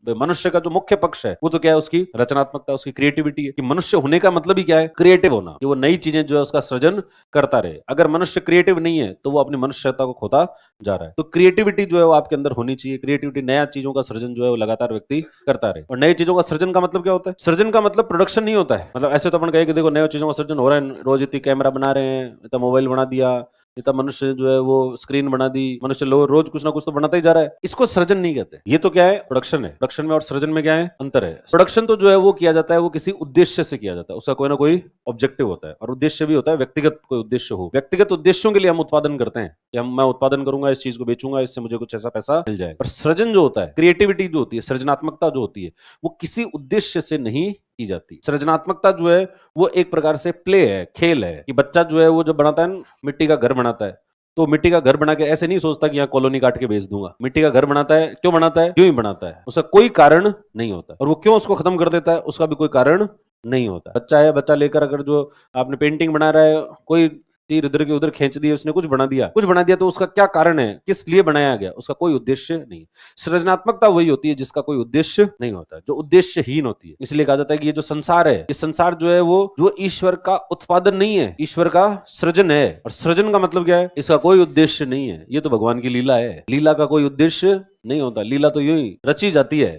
मनुष्य का जो मुख्य पक्ष है वो तो क्या है, उसकी रचनात्मकता, उसकी क्रिएटिविटी है। कि मनुष्य होने का मतलब ही क्या है, क्रिएटिव होना, कि वो नई चीजें जो है उसका सृजन करता रहे। अगर मनुष्य क्रिएटिव नहीं है तो वो अपनी मनुष्यता को खोता जा रहा है। तो क्रिएटिविटी जो है वो आपके अंदर होनी चाहिए। क्रिएटिविटी, नया चीजों का सृजन जो है वो लगातार व्यक्ति करता रहे। और नई चीजों का सृजन का मतलब क्या होता है, सृजन का मतलब प्रोडक्शन नहीं होता है। मतलब ऐसे तो अपन कहे कि देखो नई चीजों का सृजन हो रहा है, रोज इतनी कैमरा बना रहे हैं, इतना मोबाइल बना दिया, इतना मनुष्य जो है वो स्क्रीन बना दी, मनुष्य रोज कुछ ना कुछ तो बनाता ही जा रहा है। इसको सृजन नहीं कहते, ये तो क्या है, प्रोडक्शन है। प्रोडक्शन में और सृजन में क्या है, अंतर है। प्रोडक्शन तो जो है वो किया जाता है, वो किसी उद्देश्य से किया जाता है, उसका कोई ना कोई ऑब्जेक्टिव होता है, और उद्देश्य भी होता है व्यक्तिगत कोई उद्देश्य हो। व्यक्तिगत उद्देश्यों के लिए हम उत्पादन करते हैं कि मैं उत्पादन करूंगा, इस चीज को बेचूंगा, इससे मुझे कुछ ऐसा पैसा मिल जाए। पर सृजन जो होता है, क्रिएटिविटी जो होती है, सृजनात्मकता जो होती है, वो किसी उद्देश्य से नहीं की जाती। सृजनात्मकता जो है वो एक प्रकार से प्ले है, खेल है। कि बच्चा जो है वो जब बनाता है, मिट्टी का घर बनाता है, तो मिट्टी का घर बना के ऐसे नहीं सोचता कि यहाँ कॉलोनी काट के बेच दूंगा। मिट्टी का घर बनाता है, क्यों बनाता है, क्यों ही बनाता है, उसका कोई कारण नहीं होता। और वो क्यों उसको खत्म कर देता है, उसका भी कोई कारण नहीं होता। बच्चा है, बच्चा लेकर अगर जो आपने पेंटिंग बना रहा है, कोई तीर इधर के उधर खींच दिए, उसने कुछ बना दिया, तो उसका क्या कारण है, किस लिए बनाया गया, उसका कोई उद्देश्य नहीं। सृजनात्मकता वही होती है जिसका कोई उद्देश्य नहीं होता, जो उद्देश्यहीन होती है। इसलिए कहा जाता है कि ये जो संसार है, ये संसार जो है वो जो ईश्वर का उत्पादन नहीं है, ईश्वर का सृजन है। और सृजन का मतलब क्या है, इसका कोई उद्देश्य नहीं है। ये तो भगवान की लीला है, लीला का कोई उद्देश्य नहीं होता। लीला तो यूं ही रची जाती है।